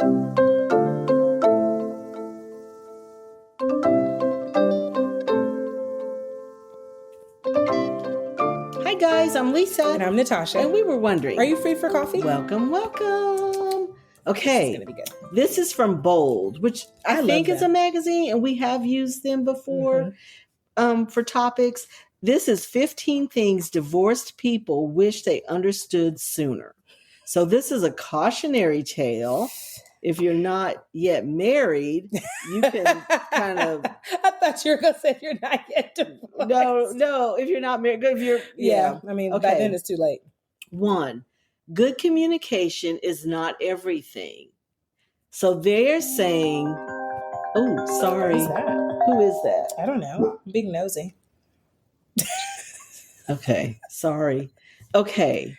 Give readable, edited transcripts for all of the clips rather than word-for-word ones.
Hi guys, I'm Lisa. And I'm Natasha. And we were wondering, are you free for coffee? Welcome. Okay. This is gonna be good. This is from Bold, which I think is a magazine, and we have used them before for topics. This is 15 things divorced people wish they understood sooner. So this is a cautionary tale. If you're not yet married, you can kind of... I thought you were going to say if you're not yet divorced. No, if you're not married, if you're... Yeah, I mean, by then it's too late. 1, good communication is not everything. So they're saying, oh, sorry. Who's that? Who is that? I don't know. Big nosy. Okay, sorry. Okay.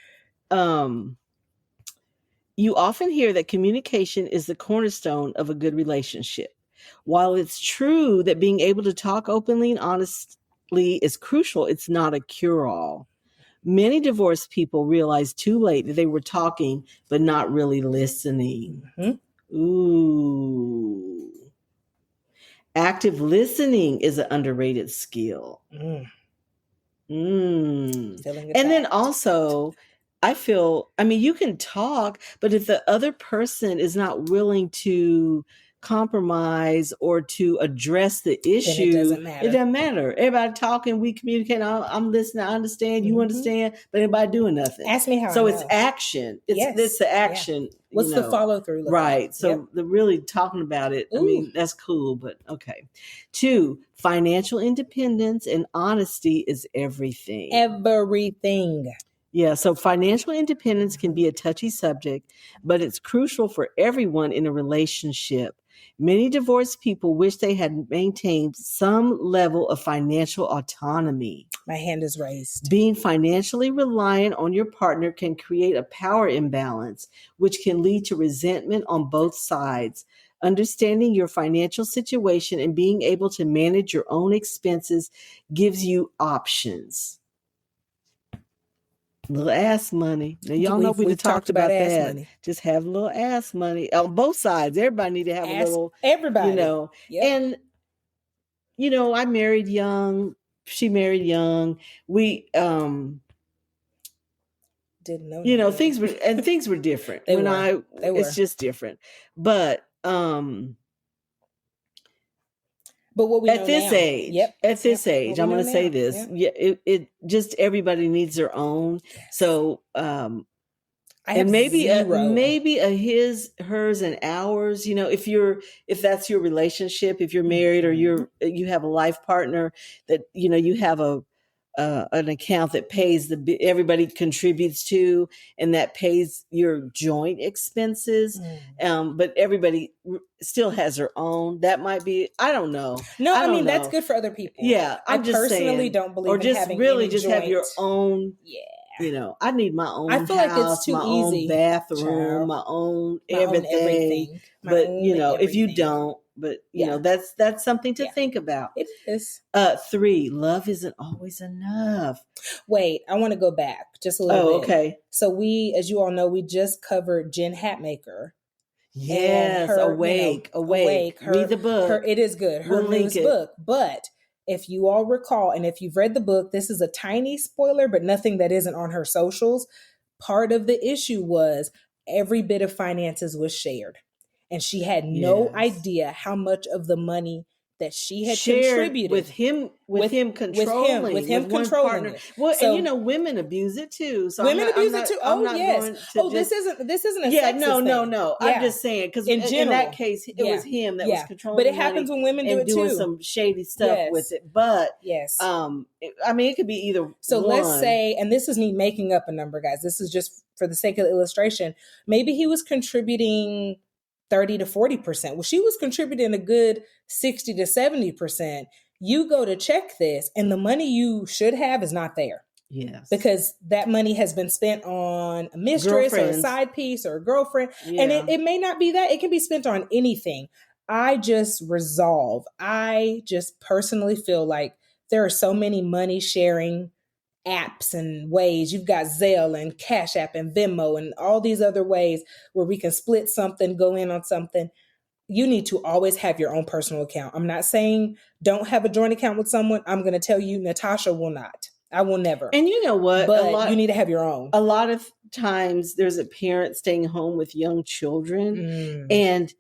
You often hear that communication is the cornerstone of a good relationship. While it's true that being able to talk openly and honestly is crucial, it's not a cure-all. Many divorced people realize too late that they were talking but not really listening. Ooh. Active listening is an underrated skill. And then also, you can talk, but if the other person is not willing to compromise or to address the issue, it doesn't matter. Everybody talking, we communicate. I'm listening. I understand. You understand, but everybody doing nothing. Ask me how. So it's action. It's the action. Yeah. What's the follow through? Right. Like? So the really talking about it. Ooh. I mean, that's cool, but okay. 2, financial independence and honesty is everything. Everything. Yeah, so financial independence can be a touchy subject, but it's crucial for everyone in a relationship. Many divorced people wish they had maintained some level of financial autonomy. My hand is raised. Being financially reliant on your partner can create a power imbalance, which can lead to resentment on both sides. Understanding your financial situation and being able to manage your own expenses gives you options. Little ass money. Now, y'all know we've talked about that. Money. Just have a little ass money on both sides. Everybody need to have a little. Everybody, Yep. And I married young. She married young. We didn't know. Things were different. It's just different. But what we at this age, I'm going to say this. Yeah, it just everybody needs their own. So, and maybe a his, hers, and ours. If that's your relationship, if you're married or you have a life partner that you have an account that pays everybody contributes to, and that pays your joint expenses. But everybody still has their own. That might be, I don't know. No, I mean, that's good for other people. Yeah. I personally don't believe in having really any just joint. have your own. Yeah. I need my own I feel house, like it's too my easy. Own bathroom, my own everything. But if you don't, that's something to think about. It is. 3, love isn't always enough. Wait, I want to go back just a little bit. Okay. So we, as you all know, we just covered Jen Hatmaker. Yes, Awake. Read the book. It is good. Her newest book. But if you all recall, and if you've read the book, this is a tiny spoiler, but nothing that isn't on her socials. Part of the issue was every bit of finances was shared. And she had no idea how much of the money that she had contributed with him controlling it. Well, so, and women abuse it too. So women abuse it too. This isn't a sexist thing. No. Yeah. I'm just saying because in that case it was him that was controlling. But it happens when women do it too, doing some shady stuff with it. But it could be either. So let's say, and this is me making up a number, guys. This is just for the sake of the illustration. Maybe he was contributing 30 to 40%. Well, she was contributing a good 60 to 70%. You go to check this and the money you should have is not there. Yes. Because that money has been spent on a mistress or a side piece or a girlfriend. Yeah. And it may not be that. It can be spent on anything. I just personally feel like there are so many money sharing apps and ways. You've got Zelle and Cash App and Venmo and all these other ways where we can split something, go in on something. You need to always have your own personal account. I'm not saying don't have a joint account with someone. I'm going to tell you, Natasha will not. I will never. And you know what? But you need to have your own. A lot of times there's a parent staying home with young children. And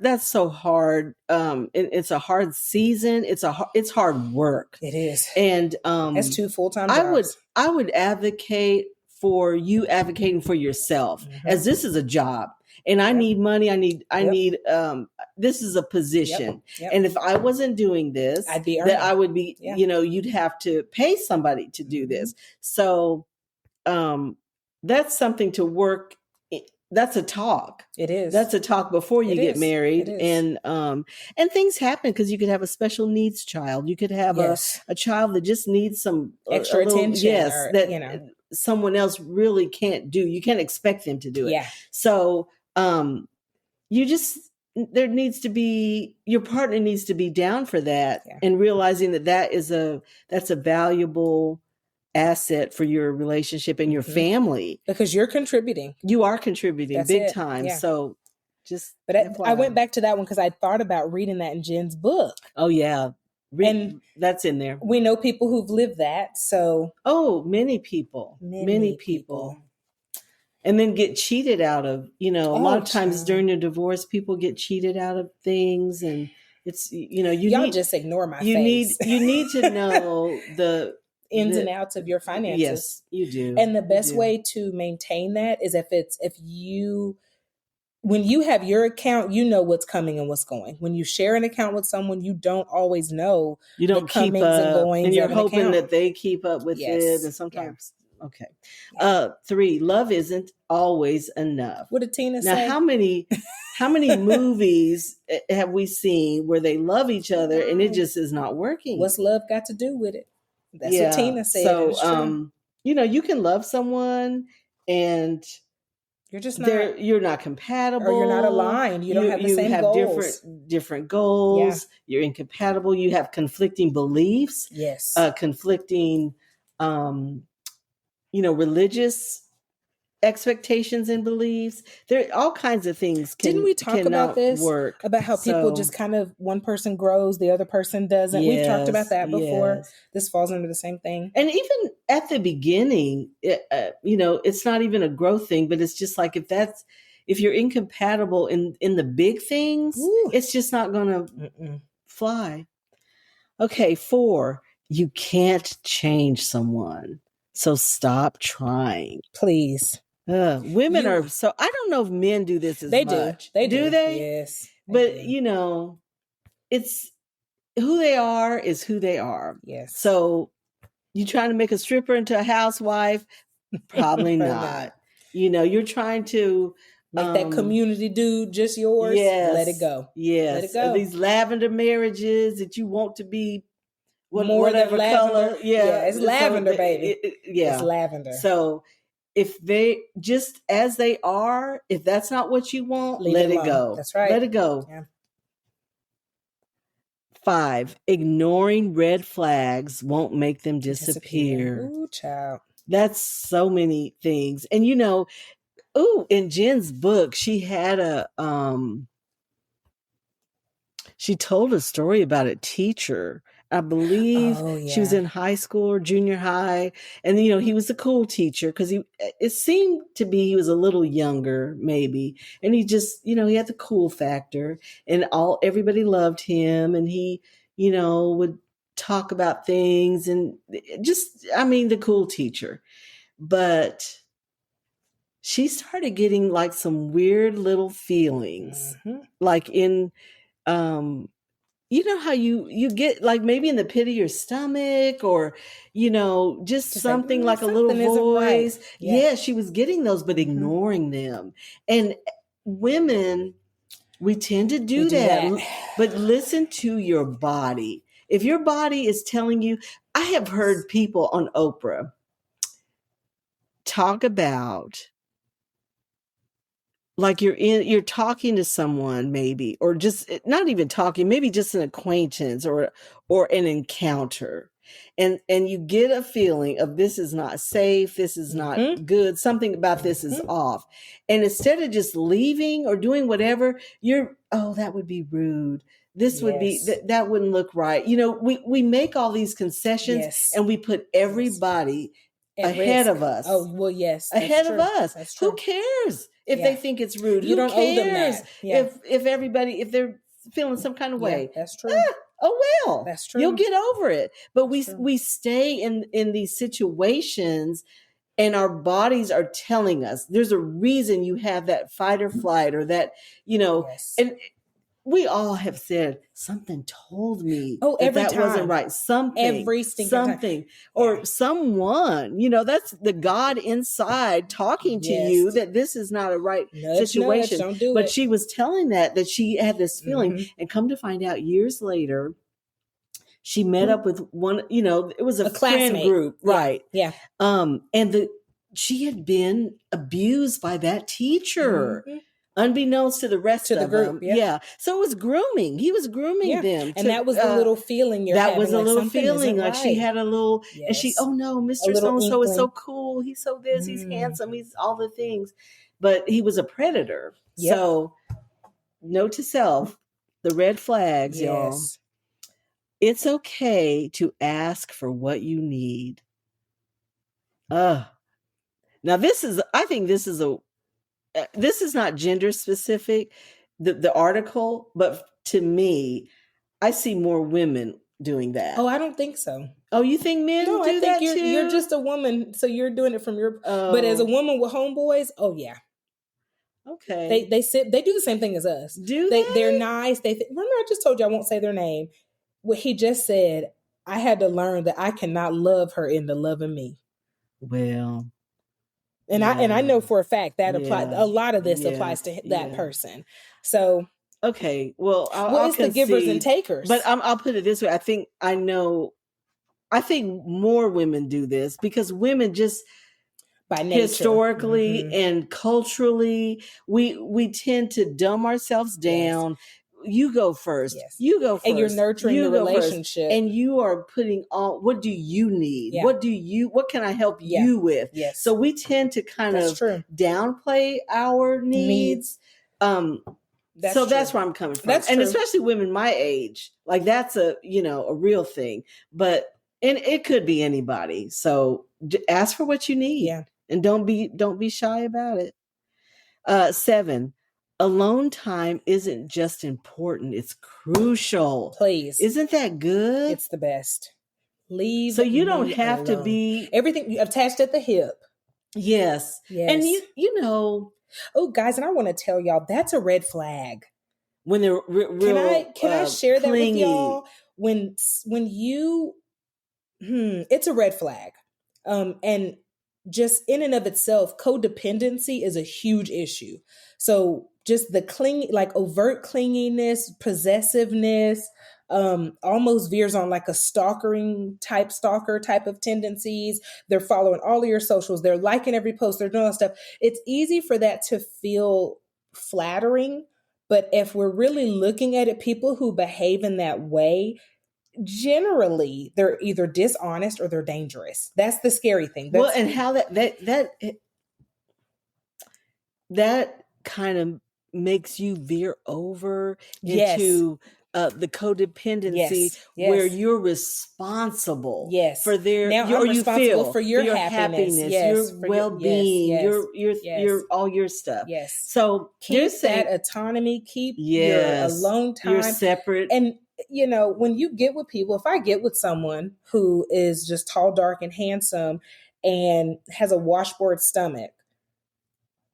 that's so hard. It's a hard season. It's hard work. It is. And that's 2 full-time jobs. I would advocate for you advocating for yourself, as this is a job. And I need money. I need, this is a position. And if I wasn't doing this, I'd be earning. That I would be, you'd have to pay somebody to do this. So that's something to work. That's a talk. It is. That's a talk before you get married. And things happen because you could have a special needs child. You could have a child that just needs some extra attention. That someone else really can't do. You can't expect them to do it. So there needs to be, your partner needs to be down for that, and realizing that's a valuable asset for your relationship and your family, because you're contributing. You are contributing big time. So but I went back to that one because I thought about reading that in Jen's book. Oh yeah. And that's in there. We know people who've lived that. So many people. And then get cheated out of, a lot of times during a divorce, people get cheated out of things, and it's, just ignore my face. You need to know the ins and outs of your finances. Yes, you do. And the best way to maintain that is when you have your account, you know what's coming and what's going. When you share an account with someone, you don't always know. You don't keep up, and goings, and you're hoping that they keep up with it. And sometimes, okay. 3, love isn't always enough. What did Tina say? Now, how many movies have we seen where they love each other and it just is not working? What's love got to do with it? That's what Tina said. So, you can love someone and you're just not. You're not compatible, or you're not aligned. You don't have the same goals. You have different goals. You're incompatible. You have conflicting beliefs. Yes. Conflicting, religious expectations and beliefs. There are all kinds of things. Didn't we talk about this? About how people just kind of, one person grows, the other person doesn't. We've talked about that before. Yes. This falls under the same thing. And even at the beginning, it's not even a growth thing, but it's just like if you're incompatible in the big things, it's just not going to fly. Okay, 4, you can't change someone. So stop trying. Please. Women are so, I don't know if men do this as much. They do. Do they? Yes. But, it's who they are is who they are. Yes. So you trying to make a stripper into a housewife? Probably not. You're trying to make that community dude just yours. Yes. Let it go. Yes. Let it go. These lavender marriages that you want to be whatever color. Yeah, it's lavender, baby. It's lavender. So if they just as they are, if that's not what you want, let it go. That's right. Let it go. Yeah. 5, ignoring red flags won't make them disappear. Ooh, child. That's so many things. And in Jen's book, she had she told a story about a teacher. I believe she was in high school or junior high. And, he was a cool teacher because it seemed to be he was a little younger, maybe. And he just, he had the cool factor, and everybody loved him. And he, would talk about things and just, the cool teacher. But she started getting like some weird little feelings, like in, how you get like maybe in the pit of your stomach, or, just something like a little voice. Right. Yeah, she was getting those, but ignoring them. And women, we tend to do that. But listen to your body. If your body is telling you, I have heard people on Oprah talk about, like you're talking to someone maybe, or just not even talking, maybe just an acquaintance or an encounter. and you get a feeling of this is not safe, this is not good, something about this is off. And instead of just leaving or doing whatever, that would be rude. This would be, that wouldn't look right. We make all these concessions and we put everybody ahead of us. Oh, well, yes. Ahead of us. That's true. Who cares if they think it's rude? You don't owe them that. If they're feeling some kind of way. That's true. Oh, well, that's true. You'll get over it. But we stay in these situations and our bodies are telling us there's a reason you have that fight or flight or that, and we all have said something told me that wasn't right. Every something or someone, that's the God inside talking to you that this is not a right situation. Don't do but it. she was telling that she had this feeling, and come to find out years later, she met up with one, it was a friend classmate group, right? Yeah. And she had been abused by that teacher. Unbeknownst to the rest of the group, them. Yeah. So it was grooming. He was grooming them. And that was the little feeling you're having. That was a little feeling. Like she had a little, and she, oh no, Mr. So-and-so is so cool. He's so this, he's handsome. He's all the things. But he was a predator. So note to self, the red flags, y'all. It's okay to ask for what you need. Now I think this is not gender specific, the article, but to me, I see more women doing that. Oh, I don't think so. Oh, you think men do I think that you're, too? You're just a woman, so you're doing it from your. But as a woman with homeboys, oh yeah. Okay. They do the same thing as us. Do they? They're nice. Remember, I just told you I won't say their name. What he just said, I had to learn that I cannot love her into loving me. Well. And I know for a fact that applies. A lot of this applies to that person. So okay, well, it's the givers and takers. But I'll put it this way: I think more women do this because women just by nature, historically and culturally, we tend to dumb ourselves down. Yes. You go first. Yes. You go first. And you're nurturing the relationship. And you are putting on, what do you need? Yeah. What can I help you with? Yes. So we tend to kind of downplay our needs. That's where I'm coming from. And especially women my age, like that's a real thing, and it could be anybody. So ask for what you need. Yeah. And don't be shy about it. 7, alone time isn't just important, it's crucial. Please. Isn't that good? It's the best. Leave. So you don't have to be everything attached at the hip. Yes. And oh, guys, and I want to tell y'all that's a red flag. When they're real, can I share that clingy. with y'all? When you, it's a red flag. And just in and of itself, codependency is a huge issue. So just the overt clinginess, possessiveness, almost veers on like a stalker type of tendencies. They're following all of your socials. They're liking every post. They're doing all that stuff. It's easy for that to feel flattering. But if we're really looking at it, people who behave in that way, generally they're either dishonest or they're dangerous. That's the scary thing. And how that kind of makes you veer over into the codependency where you're responsible for their for your happiness, your well-being, your all your stuff. Yes. So keep that autonomy, keep your alone time. You're separate. And when you get with people, if I get with someone who is just tall, dark, and handsome and has a washboard stomach,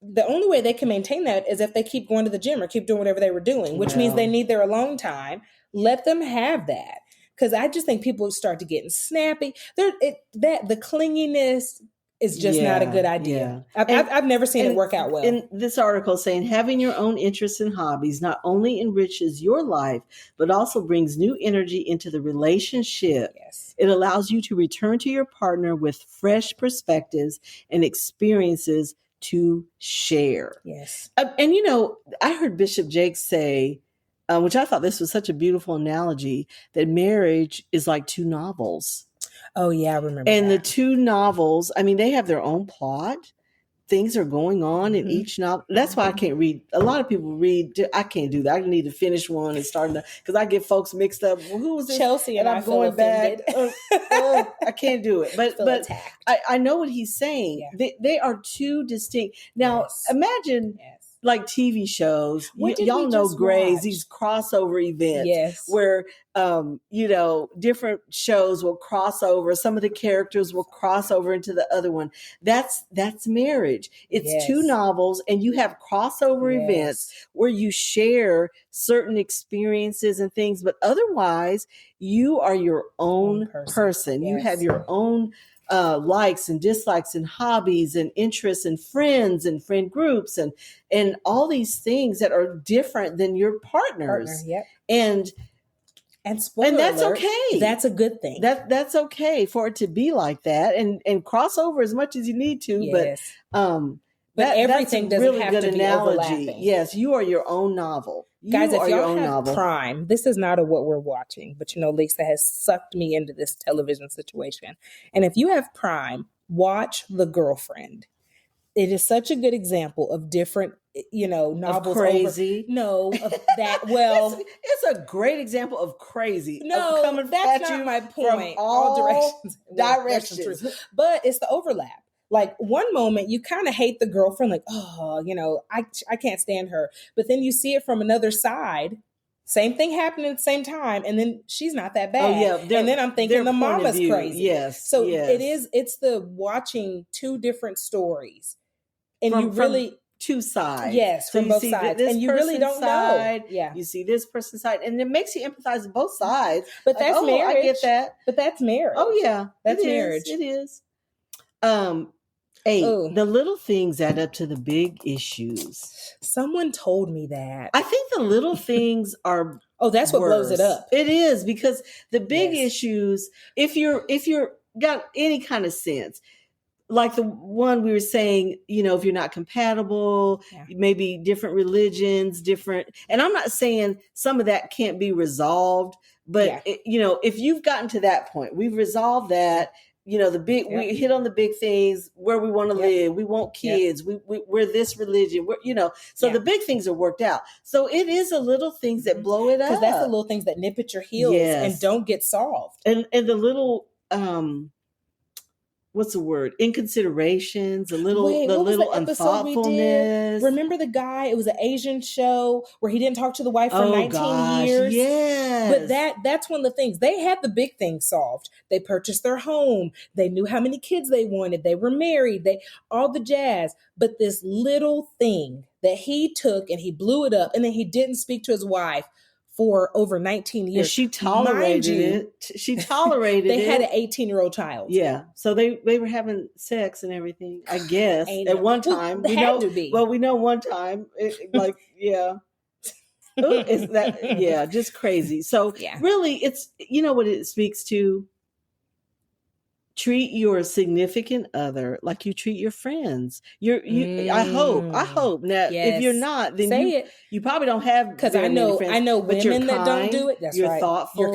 the only way they can maintain that is if they keep going to the gym or keep doing whatever they were doing, which means they need their alone time. Let them have that. Because I just think people start to get snappy. The clinginess is just not a good idea. I've never seen it work out well. In this article saying having your own interests and hobbies not only enriches your life, but also brings new energy into the relationship. Yes. It allows you to return to your partner with fresh perspectives and experiences to share. Yes. And I heard Bishop Jakes say, which I thought this was such a beautiful analogy, that marriage is like 2 novels. Oh yeah, I remember. And the two novels, I mean, they have their own plot. Things are going on in each novel. That's why I can't read. A lot of people read. I can't do that. I need to finish one and start because I get folks mixed up. Well, who was this? Chelsea and I'm going back. I can't do it. But I know what he's saying. Yeah. They are two distinct. Now imagine. Yes. Like TV shows, y'all know Grey's, these crossover events where, different shows will cross over. Some of the characters will cross over into the other one. That's marriage. It's two novels and you have crossover events where you share certain experiences and things, but otherwise you are your own person. You have your own likes and dislikes and hobbies and interests and friends and friend groups and all these things that are different than your partner's. And that's alert, okay. That's a good thing. That's okay for it to be like that and crossover as much as you need to. But everything doesn't really have to be overlapping. Yes, you are your own novel. Guys, if y'all have Prime, this is not what we're watching, but Lisa has sucked me into this television situation. And if you have Prime, watch The Girlfriend. It is such a good example of different, novels. Of crazy. Of that. Well, it's a great example of crazy. No, that's not my point. From all directions. But it's the overlap. Like one moment you kind of hate the girlfriend, like, I can't stand her. But then you see it from another side. Same thing happened at the same time. And then she's not that bad. Oh, yeah. And then I'm thinking the mama's crazy. Yes. So it's the watching two different stories. And from two sides. Yes, from both sides. And you really don't know. Yeah. You see this person's side. And it makes you empathize with both sides. But that's marriage. I get that. But that's marriage. Oh, yeah. That's marriage. It is. 8, the little things add up to the big issues. Someone told me that. I think the little things are that's what blows it up. It is, because the big issues, if you're got any kind of sense, like the one we were saying, if you're not compatible, maybe different religions, and I'm not saying some of that can't be resolved, but if you've gotten to that point, we've resolved that. We hit on the big things, where we want to live. We want kids. We're this religion. So the big things are worked out. So it is the little things that blow it up. Because that's the little things that nip at your heels and don't get solved. And the little, what's the word? Inconsiderations, the little unthoughtfulness. Remember the guy? It was an Asian show where he didn't talk to the wife for 19 years. Yes. But that's one of the things. They had the big things solved. They purchased their home. They knew how many kids they wanted. They were married. All the jazz. But this little thing that he took and he blew it up, and then he didn't speak to his wife for over 19 years. And she tolerated it. She tolerated it. They had an 18-year-old child. Yeah. So they were having sex and everything, I guess, at one time. Well, had to be. Well, we know one time, is that, just crazy. So really it's, what it speaks to? Treat your significant other like you treat your friends. I hope. Now, if you're not, then you probably don't have, because I know women that don't do it. That's you're right. Thoughtful. You're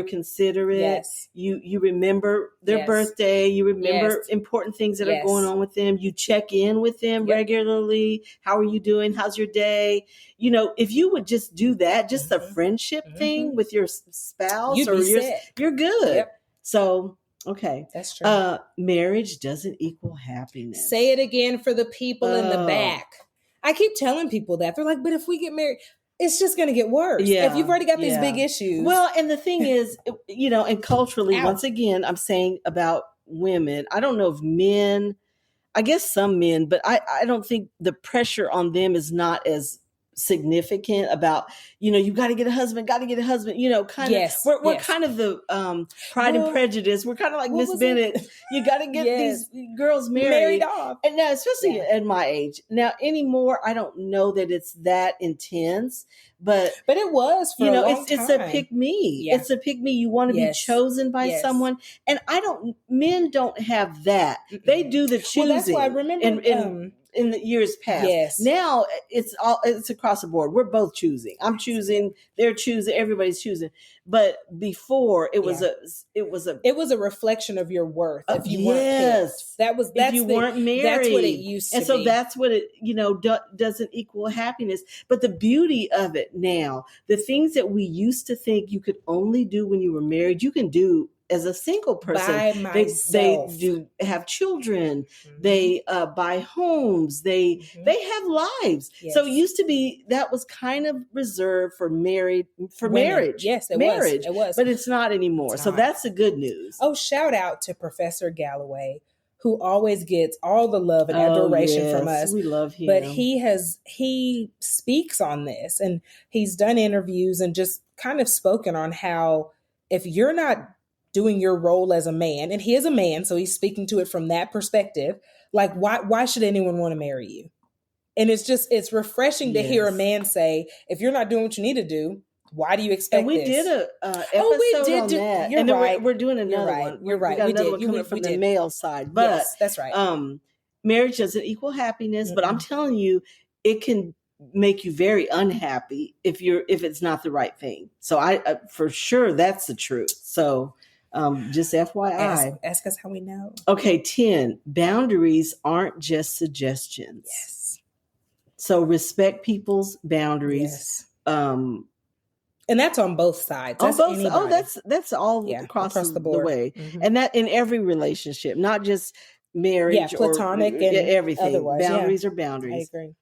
considerate. Yes. You remember their birthday. You remember important things that are going on with them. You check in with them regularly. How are you doing? How's your day? If you would just do that, just the friendship thing with your spouse, you're good. Yep. So. Okay. That's true. Marriage doesn't equal happiness. Say it again for the people in the back. I keep telling people that. They're like, but if we get married, it's just going to get worse. Yeah. If you've already got these big issues. Well, and the thing is, and culturally, once again, I'm saying about women, I don't know if men, I guess some men, but I don't think the pressure on them is not as significant about, you got to get a husband, kind of, we're kind of the Pride and Prejudice. We're kind of like Miss Bennett. You got to get these girls married off. And now, especially at my age now anymore, I don't know that it's that intense, but it was for a long time. It's a pick me. It's a pick me. You want to be chosen by someone. And men don't have that. They do the choosing. Well, that's why I remember in the years past. Yes. Now it's across the board. We're both choosing. I'm choosing, they're choosing, everybody's choosing. But before it was a reflection of your worth if you weren't picked. If you weren't married. That's what it used to be. And so that's what it, doesn't equal happiness. But the beauty of it now, the things that we used to think you could only do when you were married, you can do as a single person. By myself. They do have children. Mm-hmm. They buy homes. They have lives. Yes. So it used to be that was kind of reserved for marriage. Yes, it was. But it's not anymore. So that's the good news. Oh, shout out to Professor Galloway, who always gets all the love and adoration from us. We love him. But he speaks on this, and he's done interviews and just kind of spoken on how if you're not doing your role as a man, and he is a man, so he's speaking to it from that perspective, like why should anyone want to marry you? And it's refreshing to hear a man say, if you're not doing what you need to do, why do you expect this? And we did a episode on that. You're right. We're doing another one. You're right. We got another one coming from the male side. But yes, that's right. Marriage doesn't equal happiness, but I'm telling you, it can make you very unhappy if it's not the right thing. So I for sure that's the truth. So just FYI. Ask us how we know. Okay, 10. Boundaries aren't just suggestions. Yes. So respect people's boundaries. Yes. And that's on both sides. That's that's all across the board. The way. Mm-hmm. And that in every relationship, not just marriage platonic or and everything. Otherwise, boundaries are boundaries. I agree.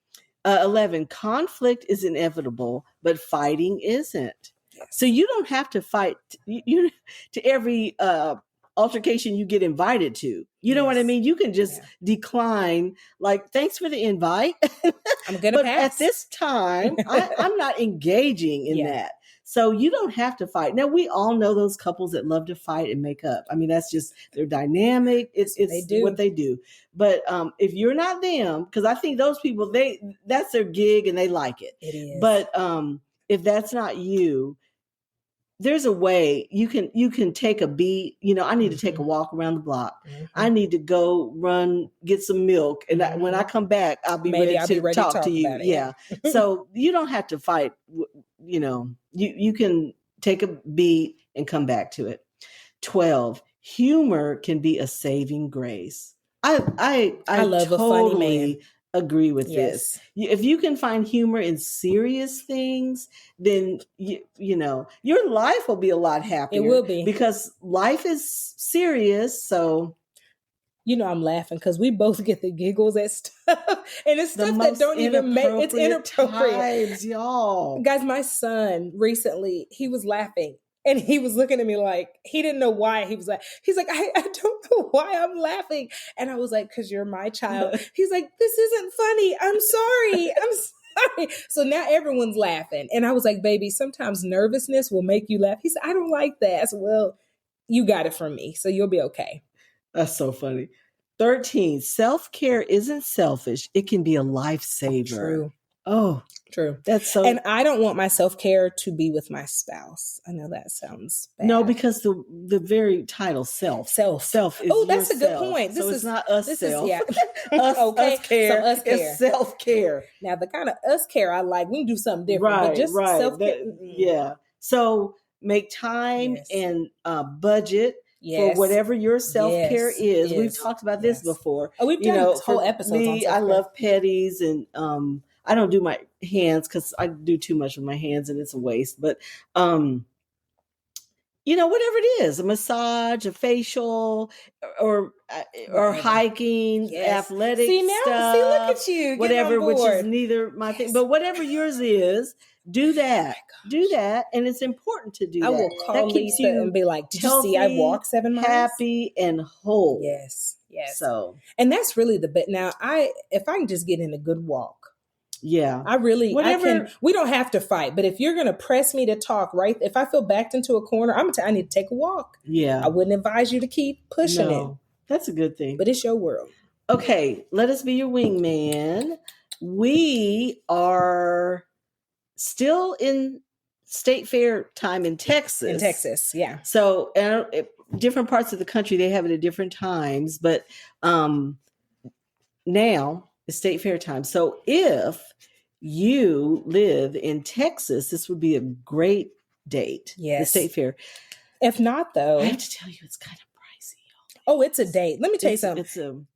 11. Conflict is inevitable, but fighting isn't. So you don't have to fight to every altercation you get invited to. You know what I mean? You can just decline, like, thanks for the invite. I'm going to pass. At this time, I'm not engaging in that. So you don't have to fight. Now, we all know those couples that love to fight and make up. I mean, that's just their dynamic. It's what they do. But if you're not them, because I think those people, that's their gig and they like it. It is. But if that's not you, there's a way you can take a beat. I need to take a walk around the block. Mm-hmm. I need to go run, get some milk. And when I come back, I'll be ready to talk to you. Yeah. So you don't have to fight. You can take a beat and come back to it. 12, humor can be a saving grace. I love a funny man. Agree with this. If you can find humor in serious things, then your life will be a lot happier. It will be, because life is serious. So I'm laughing because we both get the giggles at stuff, and it's stuff that don't even make it's inappropriate. Times, y'all, guys, my son recently, he was laughing. And he was looking at me like, he didn't know why he was like, he's like, I don't know why I'm laughing. And I was like, because you're my child. He's like, this isn't funny. I'm sorry. So now everyone's laughing. And I was like, baby, sometimes nervousness will make you laugh. He said, I don't like that. I said, well, you got it from me, so you'll be okay. That's so funny. 13, self-care isn't selfish. It can be a lifesaver. True. Oh, true. That's so. And I don't want my self-care to be with my spouse. I know that sounds bad. No, because the very title self is that's a good point. So it's not us self. Us care. So us care. It's self-care. Now the kind of us care I like, we can do something different. Right, but just self-care. So make time and budget. For whatever your self-care is. We've talked about this before. Oh, we've done whole episodes on self-care. I love petties, and I don't do my hands because I do too much with my hands and it's a waste. But, whatever it is, a massage, a facial, or hiking, athletic stuff. See, look at you. Whatever, which is neither my thing. But whatever yours is, do that. Do that. And it's important to do that. I will call Lisa and be like, did you see I walked 7 miles? Happy and whole. Yes. So. And that's really the bit. Now, if I can just get in a good walk. Yeah. We don't have to fight, but if you're going to press me to talk, right? If I feel backed into a corner, I need to take a walk. Yeah. I wouldn't advise you to keep pushing it. That's a good thing. But it's your world. Okay. Let us be your wingman. We are still in state fair time in Texas. In Texas, yeah. So different parts of the country, they have it at different times. But now It's state fair time. So if you live in Texas, this would be a great date. Yes. The state fair. If not, though, I have to tell you, it's kind of pricey. Oh, it's a date. Let me tell you something.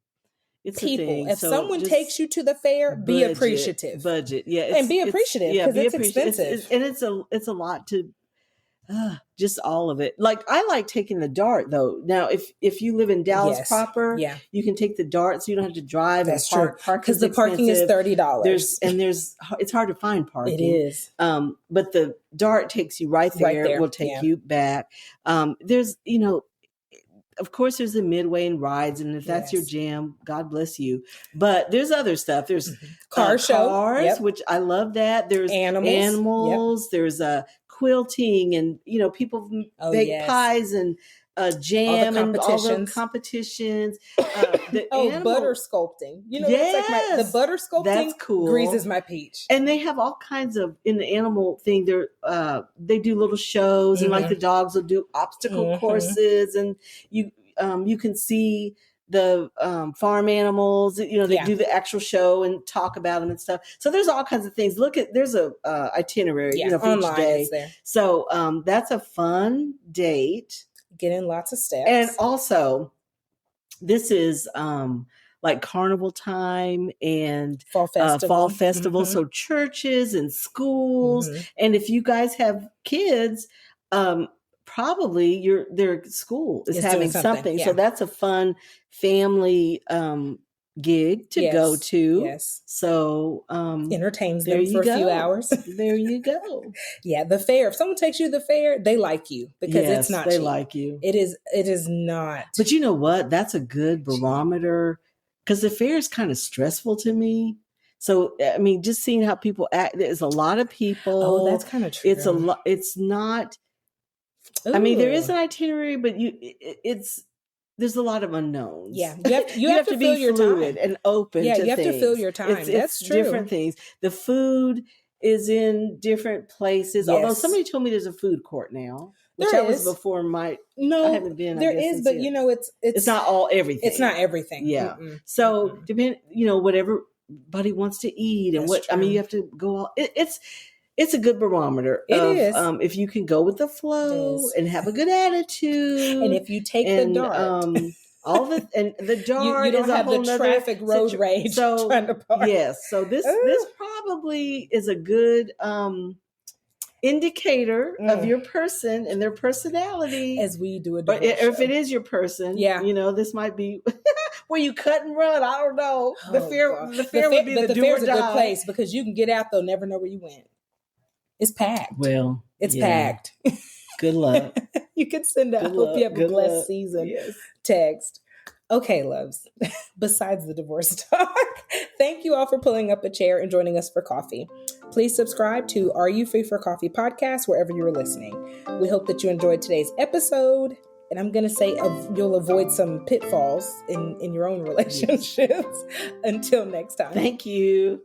It's people. A thing. If so someone takes you to the fair, be appreciative. Yeah, and be appreciative because it's expensive. And it's a lot to. Just all of it. Like I like taking the DART though. Now, if you live in Dallas proper, you can take the DART, so you don't have to drive. That's and park because the parking is $30. It's hard to find parking. It is. But the DART takes you right there. It will take you back. There's of course, there's the midway and rides, and if that's your jam, God bless you. But there's other stuff. There's cars, which I love that. There's animals. There's quilting, and people bake pies and jam and all those competitions. Butter sculpting. That's like the butter sculpting. That's cool. Greases my peach. And they have all kinds of in the animal thing. They do little shows, and like the dogs will do obstacle courses, and you can see the farm animals. They do the actual show and talk about them and stuff. So there's all kinds of things. There's a itinerary for online each day. is there. So that's a fun date. Get in lots of steps. And also, this is like carnival time and fall festival. So churches and schools. And if you guys have kids, probably their school is having something. So that's a fun family gig to go to. Yes. So entertains them for a few hours. There you go. Yeah, the fair. If someone takes you to the fair, they like you because it's not cheap. Like you. It is not. But you know what? That's a good barometer because the fair is kind of stressful to me. So I mean, just seeing how people act. There's a lot of people. Oh, that's kind of true. It's a lot. It's not. Ooh. I mean, there is an itinerary, but there's a lot of unknowns. Yeah, you have to be fluid and open. Yeah, to you have things. to fill your time. That's true. Different things. The food is in different places. Yes. Although somebody told me there's a food court now. Which that was before I haven't been. There is, but it's not all everything. It's not everything. Yeah. So depend, whatever everybody wants to eat and That's true. I mean, you have to go all. It's a good barometer. It is. If you can go with the flow and have a good attitude, and if you take the DART, the DART you don't have the traffic road rage. So trying to park. Yes, so this probably is a good indicator of your person and their personality as we do a divorce show. If it is your person, this might be where you cut and run. I don't know. The fair would be the fair's a good place because you can get out. They'll never know where you went. It's packed. Well, it's packed. Good luck. You can send a hope you have a blessed season text. Okay, loves. Besides the divorce talk, thank you all for pulling up a chair and joining us for coffee. Please subscribe to Are You Free for Coffee podcast wherever you're listening. We hope that you enjoyed today's episode. And I'm going to say you'll avoid some pitfalls in your own relationships. Until next time. Thank you.